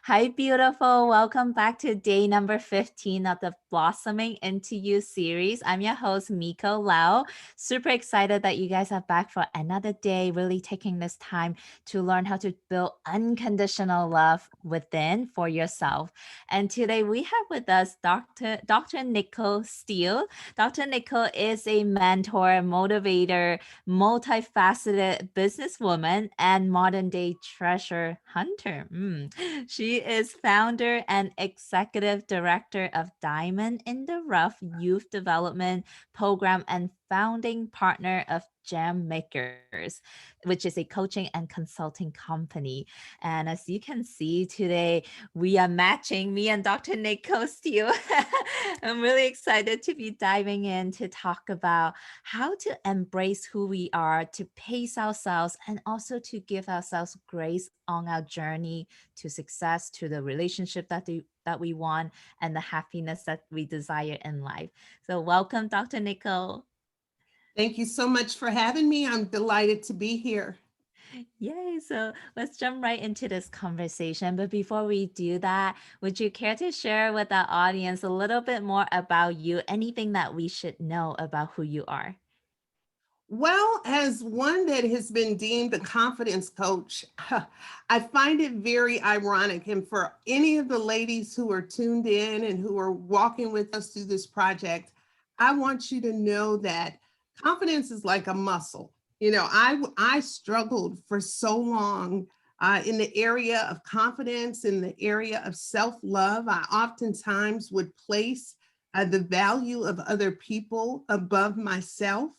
Hi, beautiful. Welcome back to day number 15 of the Blossoming Into You series. I'm your host, Miko Lau. Super excited that you guys are back for another day, really taking this time to learn how to build unconditional love within for yourself. And today we have with us Dr. Nicole Steele. Dr. Nicole is a mentor, motivator, multifaceted businesswoman, and modern day treasure hunter. She is founder and executive director of Diamond in the Rough Youth Development Program and founding partner of Gem Makers, which is a coaching and consulting company. And as you can see today, we are matching me and Dr. Nicole Steele. I'm really excited to be diving in to talk about how to embrace who we are, to pace ourselves, and also to give ourselves grace on our journey to success, to the relationship that we want, and the happiness that we desire in life. So, welcome, Dr. Nicole. Thank you so much for having me. I'm delighted to be here. Yay. So let's jump right into this conversation. But before we do that, would you care to share with our audience a little bit more about you, anything that we should know about who you are? Well, as one that has been deemed a confidence coach, I find it very ironic. And for any of the ladies who are tuned in and who are walking with us through this project, I want you to know that confidence is like a muscle. I struggled for so long in the area of confidence, in the area of self love. I oftentimes would place the value of other people above myself.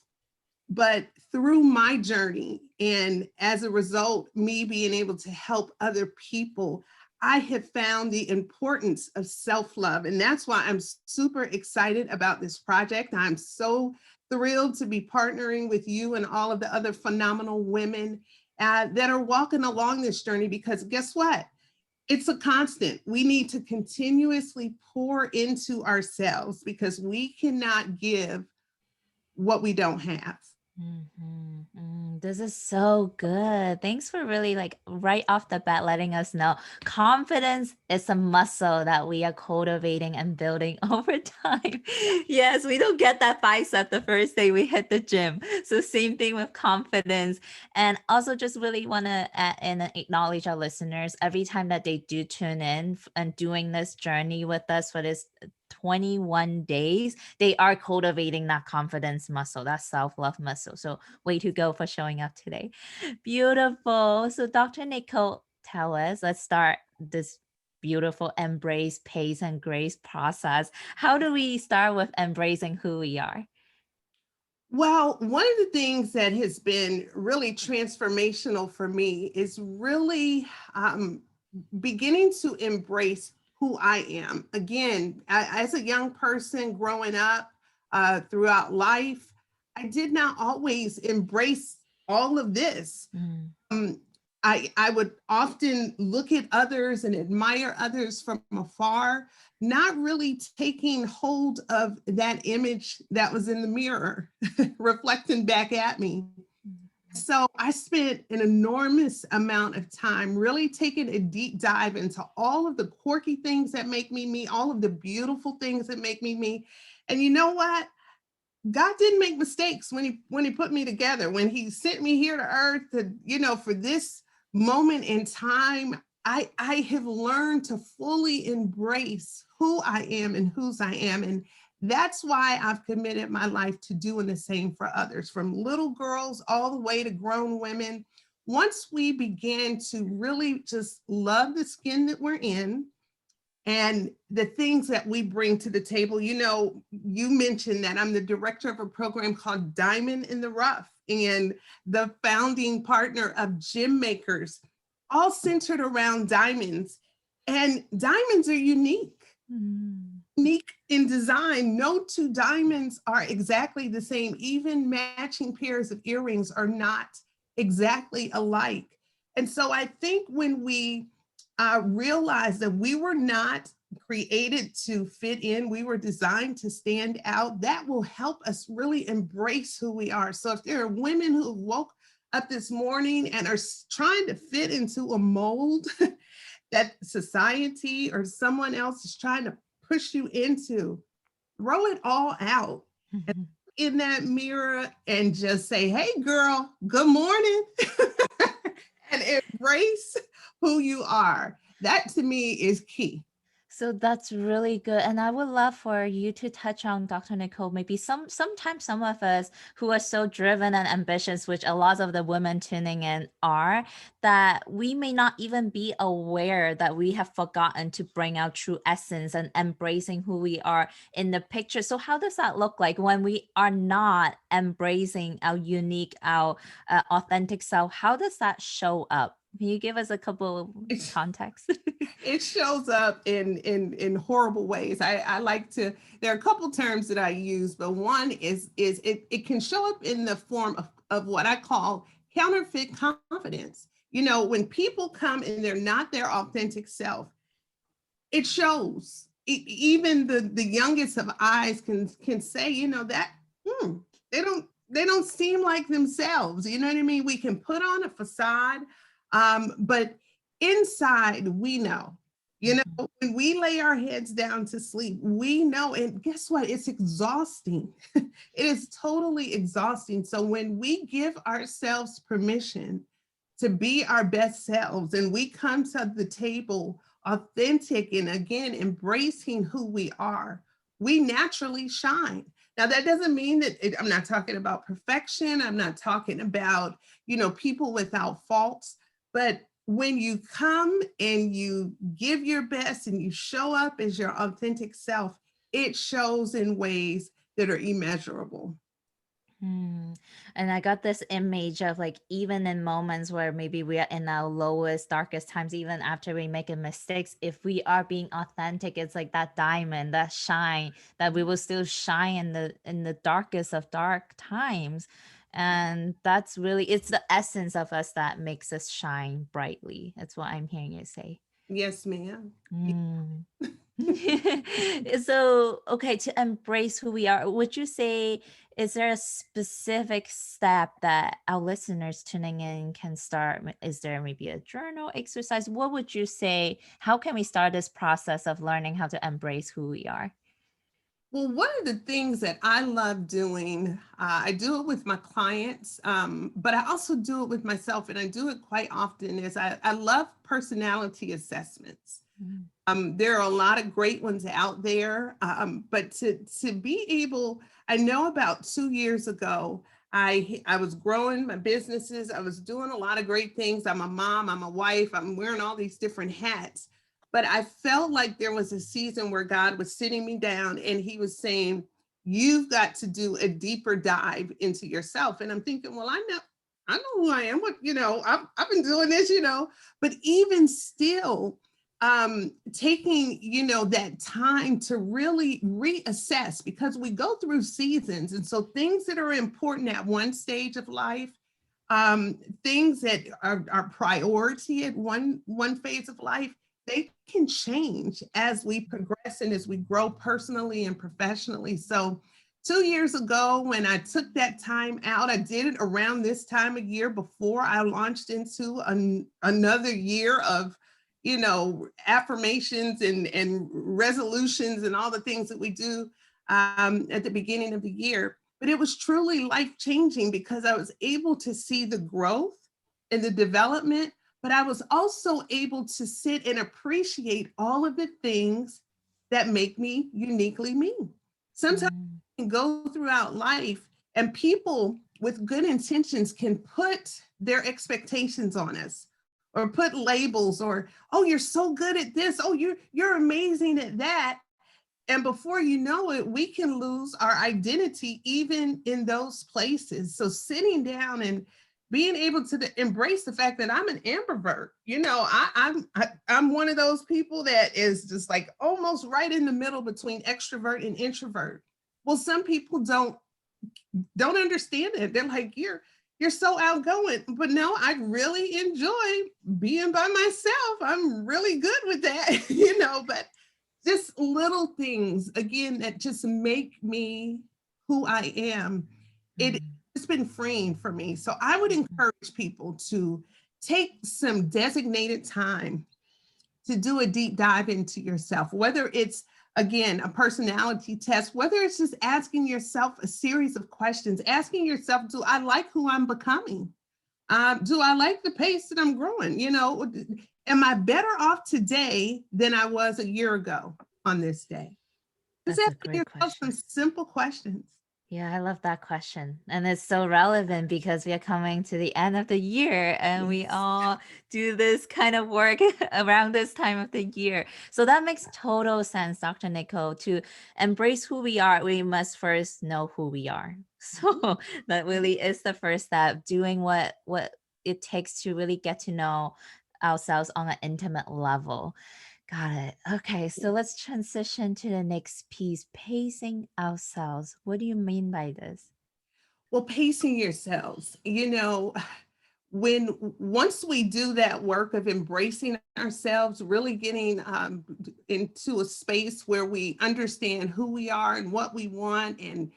But through my journey, and as a result, me being able to help other people, I have found the importance of self love. And that's why I'm super excited about this project. I'm so thrilled to be partnering with you and all of the other phenomenal women that are walking along this journey, because guess what? It's a constant. We need to continuously pour into ourselves because we cannot give what we don't have. This is so good. Thanks for really like right off the bat letting us know confidence is a muscle that we are cultivating and building over time. Yes, we don't get that bicep the first day we hit the gym. So same thing with confidence. And also just really want to add and acknowledge our listeners every time that they do tune in and doing this journey with us for this 21 days, they are cultivating that confidence muscle, that self love muscle. So, way to go for showing up today. Beautiful. So, Dr. Nicole, tell us, let's start this beautiful embrace, pace, and grace process. How do we start with embracing who we are? Well, one of the things that has been really transformational for me is really beginning to embrace who I am. Again, as a young person growing up throughout life, I did not always embrace all of this. Mm, Um, I would often look at others and admire others from afar, not really taking hold of that image that was in the mirror reflecting back at me. mm, So I spent an enormous amount of time really taking a deep dive into all of the quirky things that make me me, all of the beautiful things that make me me. And you know what? God didn't make mistakes when he put me together, when he sent me here to earth to, for this moment in time. I have learned to fully embrace who I am and whose I am. And that's why I've committed my life to doing the same for others, from little girls all the way to grown women. Once we begin to really just love the skin that we're in, and the things that we bring to the table. You mentioned that I'm the director of a program called Diamond in the Rough and the founding partner of Gem Makers, all centered around diamonds. And diamonds are mm, unique in design. No two diamonds are exactly the same. Even matching pairs of earrings are not exactly alike. And so I think when we realize that we were not created to fit in, we were designed to stand out, that will help us really embrace who we are. So if there are women who woke up this morning and are trying to fit into a mold, that society or someone else is trying to push you into, throw it all out Mhm. in that mirror and just say, hey, girl, good morning, and embrace who you are. That to me is key. So that's really good. And I would love for you to touch on Dr. Nicole. Maybe sometimes some of us who are so driven and ambitious, which a lot of the women tuning in are, that we may not even be aware that we have forgotten to bring our true essence and embracing who we are in the picture. So how does that look like when we are not embracing our unique, our authentic self? How does that show up? Can you give us a couple of It's, context? it shows up in horrible ways. I like to, there are a couple terms that I use, but one is it can show up in the form of what I call counterfeit confidence. You know, when people come and they're not their authentic self, it shows. Even the youngest of eyes can say, you know, that hmm, they don't seem like themselves. You know what I mean? We can put on a facade, but inside we know. You know, when we lay our heads down to sleep, we know. And guess what? It's exhausting. It is totally exhausting. So when we give ourselves permission to be our best selves and we come to the table authentic and again embracing who we are, we naturally shine. Now that doesn't mean that I'm not talking about perfection. I'm not talking about, you know, people without faults, but when you come and you give your best and you show up as your authentic self, it shows in ways that are immeasurable. Hmm. And I got this image of like even in moments where maybe we are in our lowest, darkest times, even after we make a mistakes, if we are being authentic, it's like that diamond, that shine, that we will still shine in the darkest of dark times. And that's really it's the essence of us that makes us shine brightly. That's what I'm hearing you say. Yes, ma'am. Mm. So, okay, to embrace who we are, would you say, is there a specific step that our listeners tuning in can start? Is there maybe a journal exercise? What would you say? How can we start this process of learning how to embrace who we are? Well, one of the things that I love doing, I do it with my clients, but I also do it with myself, and I do it quite often, is I love personality assessments. Mm. There are a lot of great ones out there, but to be able, I know about 2 years ago, I was growing my businesses. I was doing a lot of great things. I'm a mom. I'm a wife. I'm wearing all these different hats. But I felt like there was a season where God was sitting me down and He was saying, "You've got to do a deeper dive into yourself." And I'm thinking, well, I know who I am. What you know, I've been doing this, you know. But even still, taking that time to really reassess, because we go through seasons, and so things that are important at one stage of life, things that are priority at one phase of life, they can change as we progress and as we grow personally and professionally. So 2 years ago, when I took that time out, I did it around this time of year before I launched into another year of affirmations and resolutions and all the things that we do at the beginning of the year. But it was truly life changing because I was able to see the growth and the development, but I was also able to sit and appreciate all of the things that make me uniquely me. Sometimes Mm. we can go throughout life and people with good intentions can put their expectations on us or put labels, or oh, you're so good at this, oh, you're amazing at that. And before you know it, we can lose our identity even in those places. So sitting down and being able to embrace the fact that I'm an ambivert. I'm one of those people that is just like almost right in the middle between extrovert and introvert. Well, some people don't understand it. They're like, you're so outgoing. But no, I really enjoy being by myself. I'm really good with that, but just little things again that just make me who I am. Mm. It's been freeing for me. So I would encourage people to take some designated time to do a deep dive into yourself, whether it's, again, a personality test, whether it's just asking yourself a series of questions, asking yourself, do I like who I'm becoming? Do I like the pace that I'm growing? Am I better off today than I was a year ago on this day? Just That's a asking great yourself some question. simple questions. Yeah, I love that question. And it's so relevant because we are coming to the end of the year and we Yes. all do this kind of work around this time of the year. So that makes total sense, Dr. Nicole. To embrace who we are, we must first know who we are. So that really is the first step, doing what it takes to really get to know ourselves on an intimate level. Got it. Okay, so let's transition to the next piece, pacing ourselves. What do you mean by this? Well, pacing yourselves, when once we do that work of embracing ourselves, really getting into a space where we understand who we are and what we want, and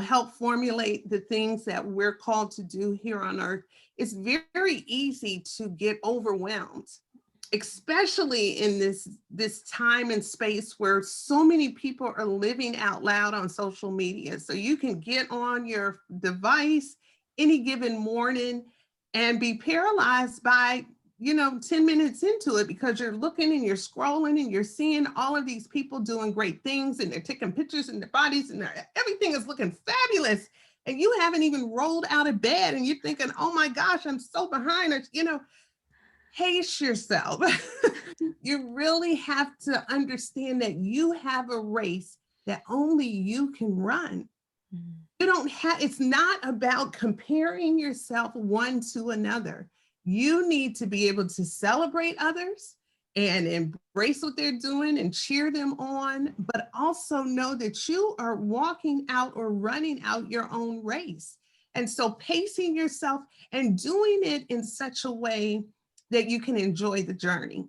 help formulate the things that we're called to do here on earth, it's very easy to get overwhelmed, especially in this time and space where so many people are living out loud on social media. So you can get on your device any given morning and be paralyzed by 10 minutes into it, because you're looking and you're scrolling and you're seeing all of these people doing great things, and they're taking pictures in their bodies, and everything is looking fabulous, and you haven't even rolled out of bed, and you're thinking, oh my gosh, I'm so behind. Pace yourself. You really have to understand that you have a race that only you can run. Mm, You don't have, it's not about comparing yourself one to another. You need to be able to celebrate others and embrace what they're doing and cheer them on, but also know that you are walking out or running out your own race. And so pacing yourself and doing it in such a way that you can enjoy the journey.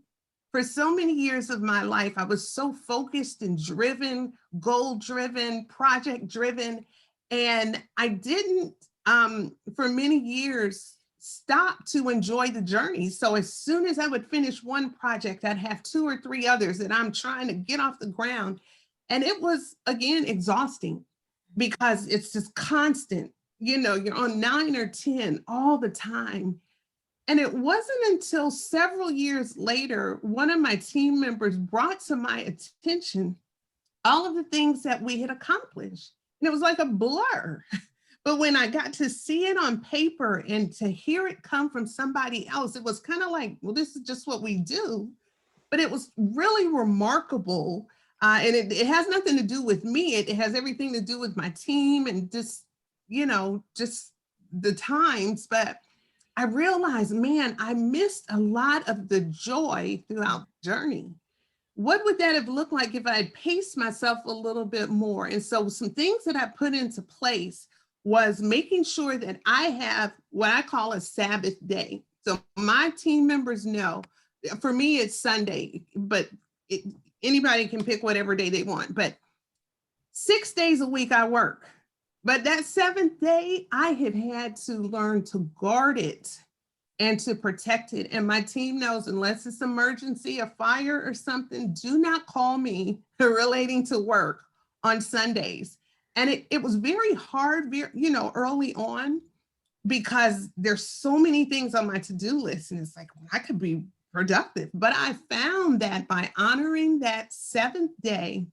For so many years of my life, I was so focused and driven, goal driven, project driven, and I didn't, for many years, stop to enjoy the journey. So as soon as I would finish one project, I'd have two or three others that I'm trying to get off the ground. And it was, again, exhausting, because it's just constant. You're on 9 or 10 all the time. And it wasn't until several years later, one of my team members brought to my attention all of the things that we had accomplished. And it was like a blur. But when I got to see it on paper and to hear it come from somebody else, it was kind of like, well, this is just what we do. But it was really remarkable. And it has nothing to do with me. It has everything to do with my team and just the times. But I realized, man, I missed a lot of the joy throughout the journey. What would that have looked like if I had paced myself a little bit more? And so some things that I put into place was making sure that I have what I call a Sabbath day. So my team members know, for me, it's Sunday, but it, anybody can pick whatever day they want. But 6 days a week I work. But that seventh day, I have had to learn to guard it and to protect it. And my team knows, unless it's emergency, a fire or something, do not call me relating to work on Sundays. And it was very hard, early on, because there's so many things on my to-do list. And it's like, well, I could be productive. But I found that by honoring that seventh day,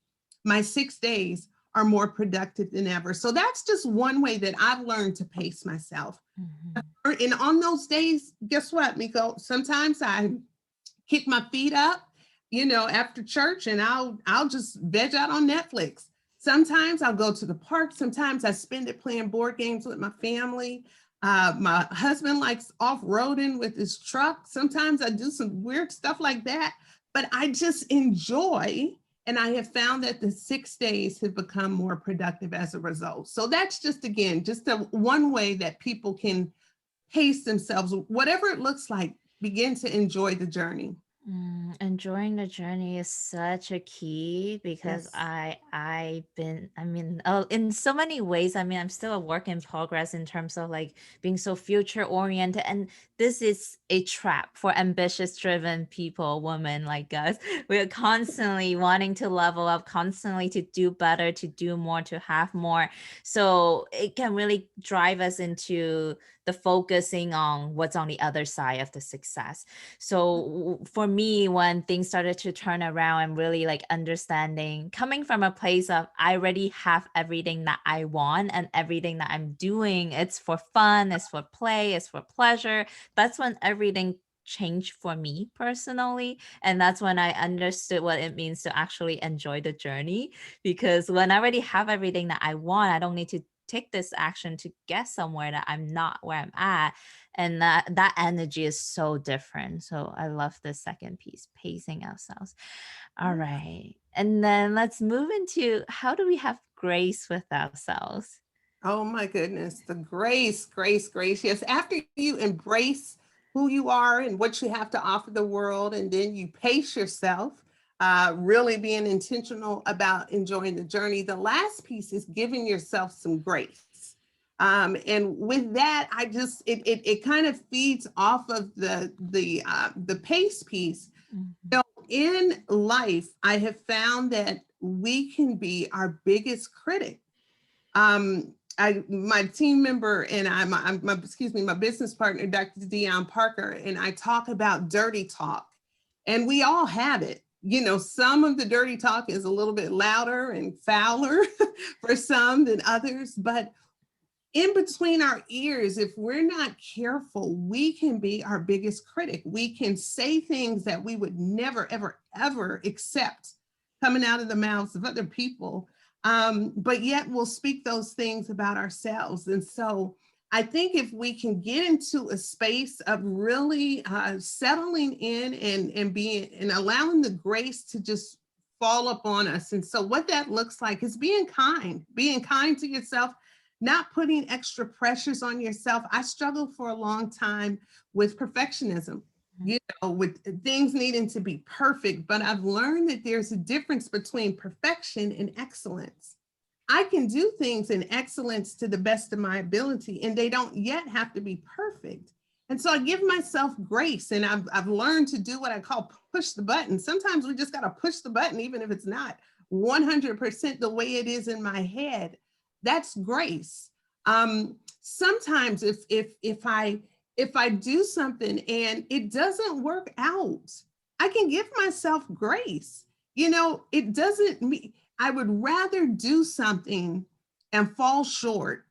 my 6 days are more productive than ever. So that's just one way that I've learned to pace myself. mhm. And on those days, guess what, Miko? Sometimes I kick my feet up, after church, and I'll just veg out on Netflix. Sometimes I'll go to the park. Sometimes I spend it playing board games with my family. My husband likes off-roading with his truck. Sometimes I do some weird stuff like that, but I just enjoy. And I have found that the 6 days have become more productive as a result. So that's just, again, just one way that people can pace themselves, whatever it looks like, begin to enjoy the journey. Enjoying the journey is such a key because Yes. I mean, in so many ways, I mean, I'm still a work in progress in terms of like being so future oriented, and this is a trap for ambitious driven people, women like us. We're constantly wanting to level up, constantly to do better, to do more, to have more. So it can really drive us into the focusing on what's on the other side of the success. So for me, when things started to turn around and really like understanding, coming from a place of I already have everything that I want and everything that I'm doing, it's for fun, it's for play, it's for pleasure. That's when everything changed for me personally. And that's when I understood what it means to actually enjoy the journey. Because when I already have everything that I want, I don't need to take this action to get somewhere that I'm not where I'm at, and that energy is so different. So I love the second piece, pacing ourselves. All right, and then let's move into how do we have grace with ourselves. Oh my goodness, the grace, grace, grace. Yes, after you embrace who you are and what you have to offer the world, and then you pace yourself, really being intentional about enjoying the journey. The last piece is giving yourself some grace. And with that, I just it kind of feeds off of the pace piece. Mhm. You know, in life, I have found that we can be our biggest critic. My team member and excuse me, my business partner, Dr. Dion Parker, and I talk about dirty talk, and we all have it. You know, some of the dirty talk is a little bit louder and fouler for some than others, but in between our ears, if we're not careful, we can be our biggest critic. We can say things that we would never, ever, ever accept coming out of the mouths of other people. But yet we'll speak those things about ourselves. And so I think if we can get into a space of really settling in and being and allowing the grace to just fall upon us. And so what that looks like is being kind to yourself, not putting extra pressures on yourself. I struggled for a long time with perfectionism, you know, with things needing to be perfect, but I've learned that there's a difference between perfection and excellence. I can do things in excellence to the best of my ability, and they don't yet have to be perfect. And so I give myself grace, and I've learned to do what I call push the button. Sometimes we just got to push the button, even if it's not 100% the way it is in my head. That's grace. Sometimes if I do something and it doesn't work out, I can give myself grace. You know, it doesn't mean I would rather do something and fall short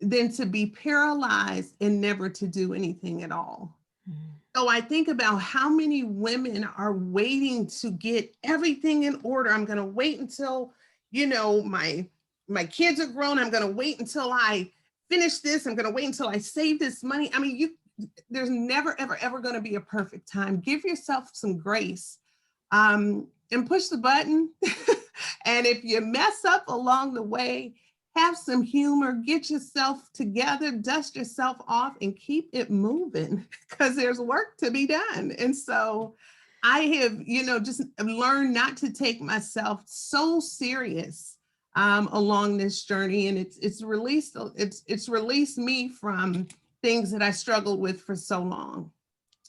than to be paralyzed and never to do anything at all. Mhm. So I think about how many women are waiting to get everything in order. I'm going to wait until, you know, my kids are grown. I'm going to wait until I finish this. I'm going to wait until I save this money. I mean, you there's never ever ever going to be a perfect time. Give yourself some grace. And push the button. And if you mess up along the way, have some humor, get yourself together, dust yourself off, and keep it moving because there's work to be done. And so I have, you know, just learned not to take myself so serious along this journey, and it's released me from things that I struggled with for so long,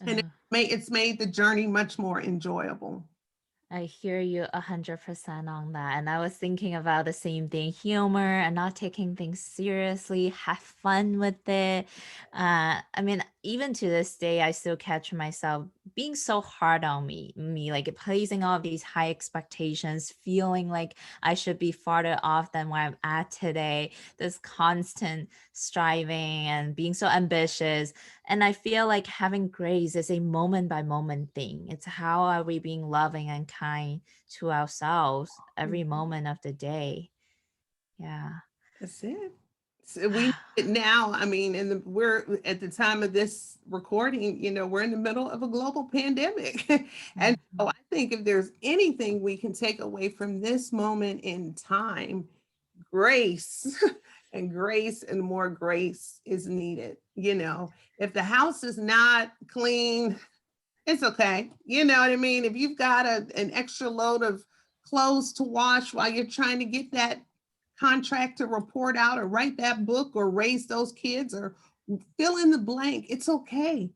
and Uh, it's made the journey much more enjoyable. I hear you 100% on that. And I was thinking about the same thing, humor and not taking things seriously, have fun with it. I mean, even to this day, I still catch myself being so hard on me like placing all of these high expectations, feeling like I should be farther off than where I'm at today. This constant striving and being so ambitious, and I feel like having grace is a moment by moment thing. It's how are we being loving and kind to ourselves every Mhm. moment of the day. Yeah. That's it. So we need it now. I mean, we're at the time of this recording, you know, we're in the middle of a global pandemic. And so Mhm. I think if there's anything we can take away from this moment in time, grace and grace and more grace is needed. You know, if the house is not clean, It's okay. You know what I mean? If you've got an extra load of clothes to wash while you're trying to get that contract to report out or write that book or raise those kids or fill in the blank, it's okay.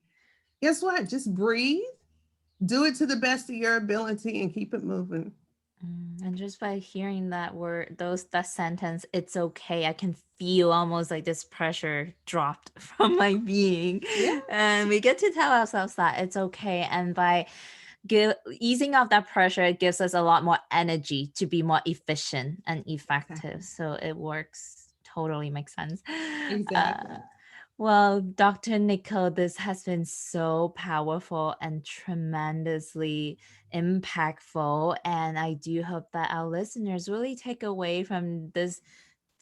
Guess what? Just breathe, do it to the best of your ability and keep it moving. And just by hearing that word, that sentence, it's okay. I can feel almost like this pressure dropped from my being, Yeah, and we get to tell ourselves that it's okay. And by easing off that pressure, it gives us a lot more energy to be more efficient and effective. exactly. So it works. Totally makes sense. Uh, Exactly. well, Dr. Nicole, this has been so powerful and tremendously impactful. And I do hope that our listeners really take away from this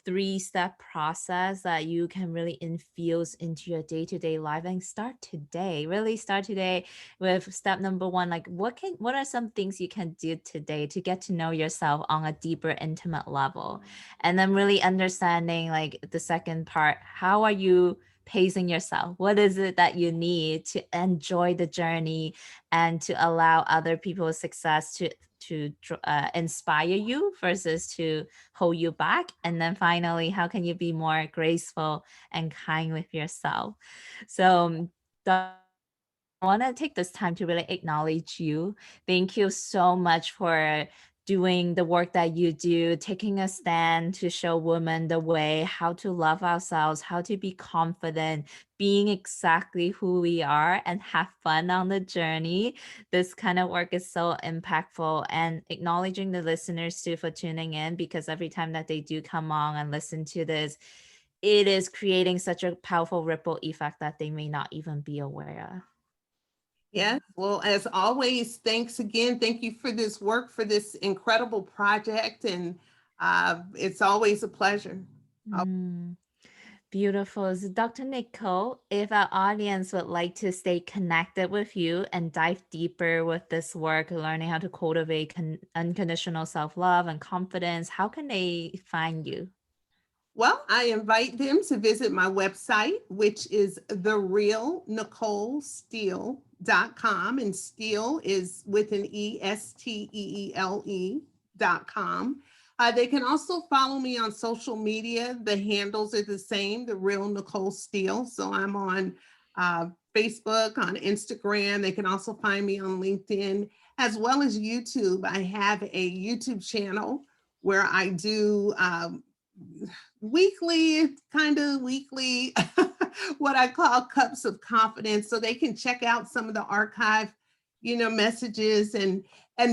3-step process that you can really infuse into your day-to-day life and start today. Really start today with step number 1. Like what are some things you can do today to get to know yourself on a deeper, intimate level? And then really understanding like the second part, how are you pacing yourself? What is it that you need to enjoy the journey and to allow other people's success to inspire you versus to hold you back? And then finally, how can you be more graceful and kind with yourself? So I want to take this time to really acknowledge you. Thank you so much for doing the work that you do, taking a stand to show women the way, how to love ourselves, how to be confident, being exactly who we are, and have fun on the journey. This kind of work is so impactful, and acknowledging the listeners too for tuning in, because every time that they do come on and listen to this, it is creating such a powerful ripple effect that they may not even be aware of. Yes. Well, as always, thanks again. Thank you for this work, for this incredible project. And it's always a pleasure. Mm, beautiful. So Dr. Nicole, if our audience would like to stay connected with you and dive deeper with this work, learning how to cultivate unconditional self love and confidence, how can they find you? Well, I invite them to visit my website, which is therealnicolesteele.com. And Steele is with an Esteele.com. They can also follow me on social media. The handles are the same, The Real Nicole Steele. So I'm on Facebook, on Instagram. They can also find me on LinkedIn as well as YouTube. I have a YouTube channel where I do weekly, kind of weekly, what I call cups of confidence, so they can check out some of the archive, messages and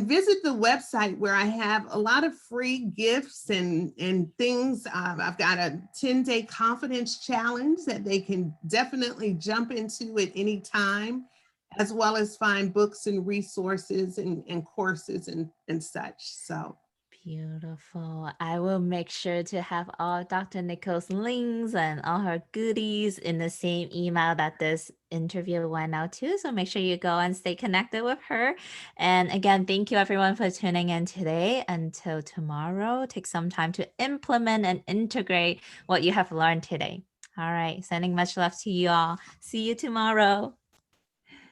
visit the website where I have a lot of free gifts and things. I've got a 10-day confidence challenge that they can definitely jump into at any time, as well as find books and resources and courses and such. So Beautiful. I will make sure to have all Dr. Nicole's links and all her goodies in the same email that this interview went out to. So make sure you go and stay connected with her. And again, thank you everyone for tuning in today. Until tomorrow, take some time to implement and integrate what you have learned today. All right. Sending much love to you all. See you tomorrow.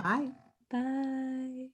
bye. Bye.